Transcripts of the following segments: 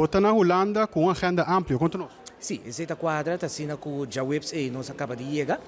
Bota na Holanda com uma agenda ampla, conta-nos. Sim, essa quadra está sendo que já webs e nós acaba de chegar.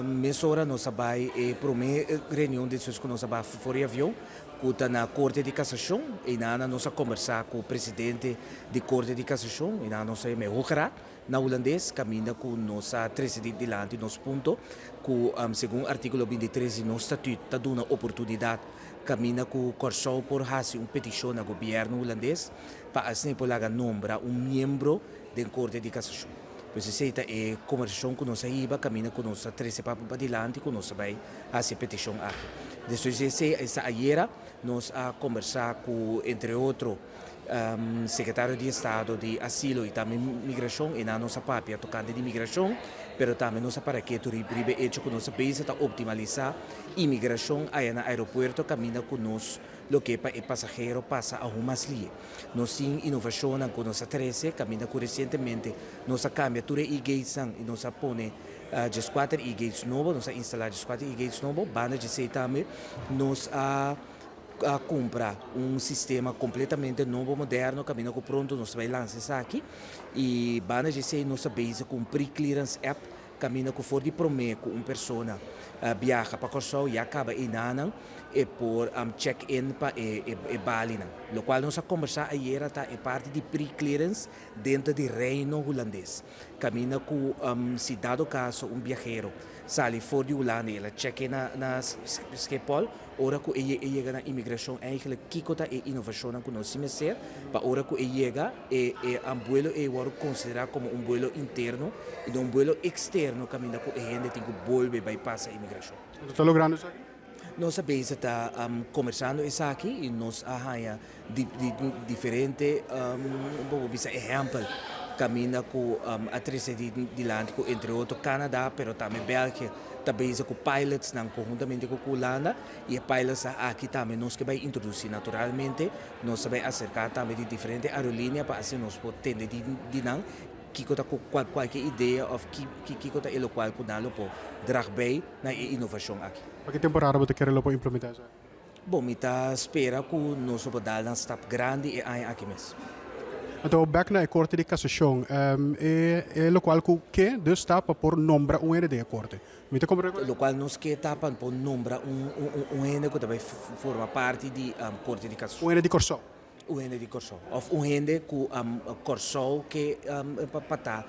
Mesora nós vai e para uma reunião de pessoas que nós vai fora de avião, que está na Corte de Cassação e na nós conversar com o presidente da Corte de Cassação e na nós me hojará na holandês caminha com nossa 13 de dilante nos ponto que segundo artigo 23 do nosso estatuto está dando oportunidade caminha com o Corso por fazer uma petição ao governo holandês para assim poder nombrar membro da Corte de Cassação. Pois essa é a conversação que nós iba caminha com nossa 13 para dilante que nós vai fazer petição aqui. Depois essa ayer nós a conversar com entre outros secretário de Estado de Asilo e também Migração e na nossa papia tocante de imigração, mas também nossa para que tu ribe hecho que nossa país está optimalizar imigração aí no aeroporto caminha com nós lo que é passageiro passa a umas linhas. Nós temos inovação com nossa 13 caminha com recentemente nossa cambia tudo e gates e nossa põe just 4 e gates novo, nossa instalar just 4 e gates novo, banda de sei também nós a comprar um sistema completamente novo, moderno, caminho com pronto, nós vamos lançar aqui e banda de ser nossa base com pre-clearance app, caminho com for de prometer com uma pessoa viaja para Corsol e acaba em Nanang e por check-in para Bali, o qual nós a conversar ayer está é parte de pre-clearance dentro do reino holandês, caminho com se dado caso um viajero sale fora de Holanda ela check-in na Schiphol, ora que ele chega na imigração eigenlijk kikota e inovação que nós temos ser para ora que ele chega e vuelo é agora considerado como um vuelo interno e um vuelo externo caminho que a gente tem que volver bypass a imigração. Está logrando isso aqui? Nós sabemos está conversando isso aqui e nós arranha diferente vamos dizer exemplo caminha com a 13 de Atlântico, entre outros Canadá, mas também Bélgica, também com pilots, conjuntamente com a Holanda, e pilots aqui também nós que vai introduzir naturalmente, nós vamos acercar também de diferentes aerolíneas para assim nós podemos de não que qualquer ideia ou que é o qual podemos drag bem na inovação aqui. Para que temporada você quer implementar isso? Bom, me espera que nós podemos dar um step grande e aqui mesmo. Então, back na Corte de Cassação, é o qual que dus está para pôr nombrar de Corte. O qual nós que está para pôr nombrar ente que também forma parte da Corte de Cassação. De Corso. Ente de Corso. Ou ente que Corso que para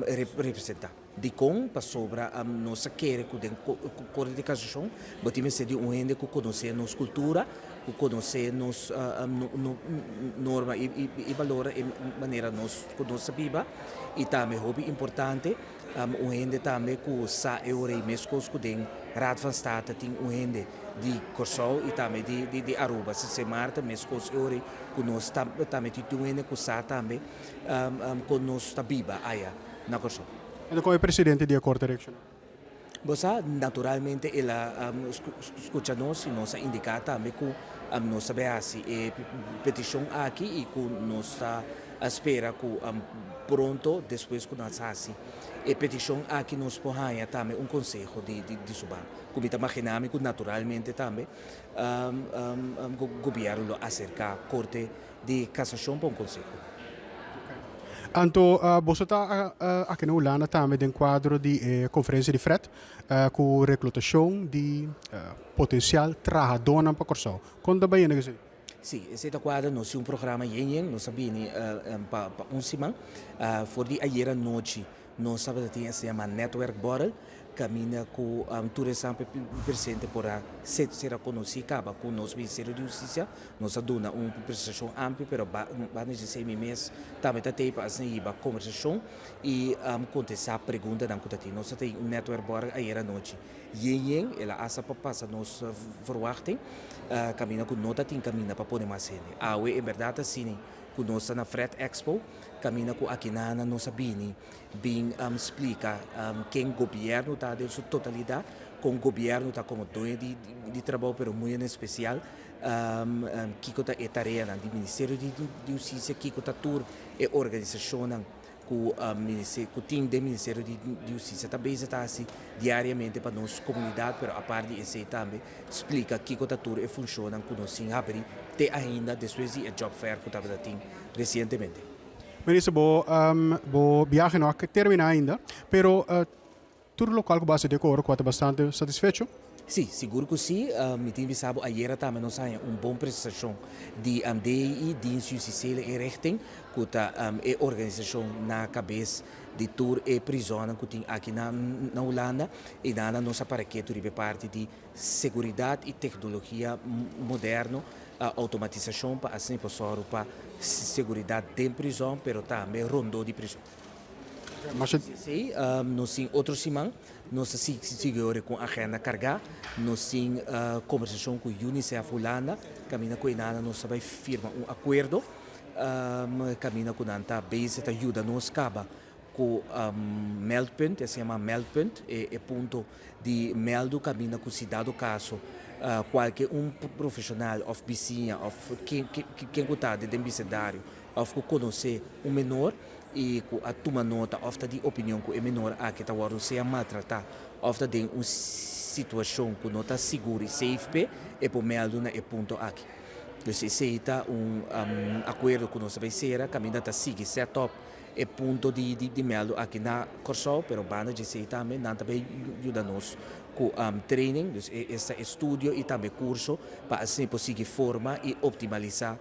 representar. De com para sobra nossa querer que den Corte de Cassação, batemos ser de ente que conhece nossa cultura, que conhece nossa norma e valor e maneira nós nossa viva e também hobby importante ente também que sa euro mesmo que den Raad van State tem ente de Corso e também de Aruba se Marta mesmo que euro que nós também tem ente que sa também que nós está viva aí na Corso. Então, como é presidente da Corte Direction? Você, naturalmente, ela escuta nós e nós indica também que nós sabemos a petição aqui e que nós espera que pronto, depois que nós fazemos a petição aqui nós podemos também um conselho de subar. Como imaginamos que naturalmente também o governo acerca a Corte de Cassação para um conselho. Então, você está aqui na Holanda também em quadro de conferência de FRET com reclutação de potencial trabalhador para Corso. Quando vai isso? Sim, esse quadro nós temos programa nós sabemos para semana, for de ayer à noite nós sabemos que se chama Network Bottle, caminha com tudo sempre presente para ser conhecida com o nosso Ministério de Justiça, nós damos uma prestação ampla, mas vamos dizer mês também tem para assim a conversação e contestar perguntas não que nós temos um network board ayer à noite. Ela assa para passar nos verwachting, caminha com nota tem caminha para poder mais gente. É verdade assim. Que nós na Fred Expo, caminha com aqui na nossa bini, bem explica quem governo está de sua totalidade, com o governo está como dono de trabalho, pero muito especial, que é tarefa do Ministério de Justiça, que é tour e organização com o time do Ministério de Justiça está assim diariamente para nossa comunidade, mas a parte disso também explica que a tudo funciona com nós em abrir até ainda depois do job fair que estava tendo recentemente. Ministro, bo viaje não termina ainda, pero todo local que base de coro está bastante satisfeito? Sim, seguro que sim. Me tem visado ayer também nós temos uma boa prestação de DI, Dienst Justitiële Inrichting, que é organização na cabeça de tour e prisão que tem aqui na Holanda e na nossa paraquedo de parte de segurança e tecnologia moderna, automatização para assim possível para segurança de prisão, mas também rondô de prisão. Mas Sim, nós temos outro semana, nós seguimos com a agenda carregada, nós temos conversação com a Unicef Holanda, caminha com a nós vai firmar acordo, caminha com a base que ajuda nos caba com meldpunt, se chama meldpunt, é ponto de meldo, caminha com cidade do caso, qualquer profissional, ou vizinha, ou quem está dentro do vecindário, ou que conhecer menor, e a tomar nota ofta de opinião que é menor a que está a maltratar ofta tem uma situação que não está segura e safe e por meio de um ponto aqui. Então se está acordo que nós vai ser caminho está seguir setup e ponto de meio aqui na Corsol, pero banda de se também não também ajuda nos com training, esse estudo e também curso para assim conseguir formar e optimizar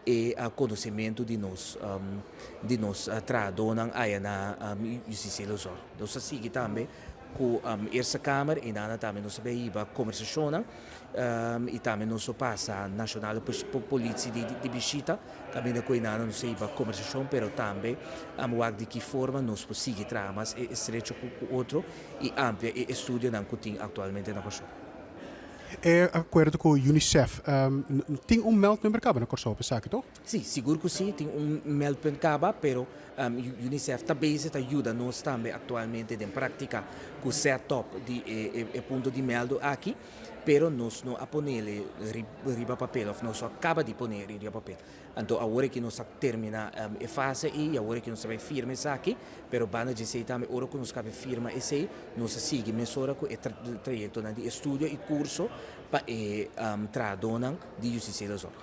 e conhecimento de nós tradonam aí na justiça ilusória. Nós seguimos também com a essa câmara e nada também nós vai conversação e também nós passa a nacional polícia de visita também com nada nós vai conversação, pero também de que forma nós conseguimos tramas e estreito com o outro e amplia e estudo não que tem atualmente na Corsol. é acordo com o Unicef. Tem meldnummer cabo na Corsol, pensar que toch? Sim, seguro que sim, tem meldpunt caba, pero Unicef também ajuda nós também atualmente em prática com o setup de ponto de meldo aqui, pero nós não aponele riba papel, nós só acaba de poner riba papel. Então agora que nós termina a fase e agora que nós vai firme isso aqui, pero banda de sei também agora que nós cabe firma esse, nós sigue mesura com o trajeto de estudo e curso para tradonam de justiça ilusória.